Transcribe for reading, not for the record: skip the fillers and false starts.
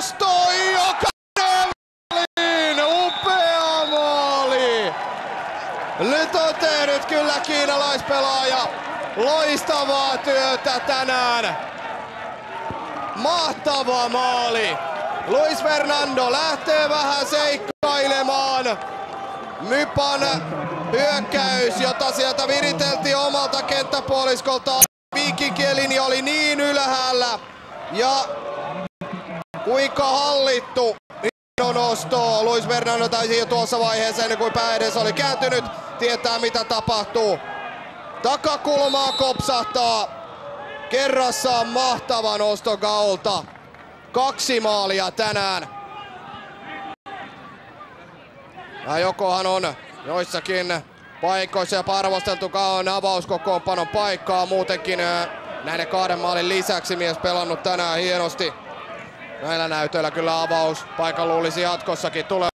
nosto, joka maaliin! Upea maali! Nyt on tehnyt kyllä kiinalaispelaaja loistavaa työtä tänään. Mahtava maali! Luis Fernando lähtee vähän seikkailemaan. Mypan hyökkäys, jota sieltä viriteltiin omalta kenttäpuoliskolta. Viikinkien linja oli niin ylhäällä. Ja kuinka hallittu nosto. Luis Fernando taisi jo tuossa vaiheessa, ennen kuin pää edes oli kääntynyt, tietää mitä tapahtuu. Takakulmaa kopsahtaa. Kerrassaan mahtava nosto Gaulta. 2 maalia tänään. Ja jokohan on joissakin paikoissa jopa arvosteltu Gaon avauskokoonpanon paikkaa. Muutenkin näiden 2 maalin lisäksi mies pelannut tänään hienosti. Näillä näytöillä kyllä avauspaikan luulisi jatkossakin tulee.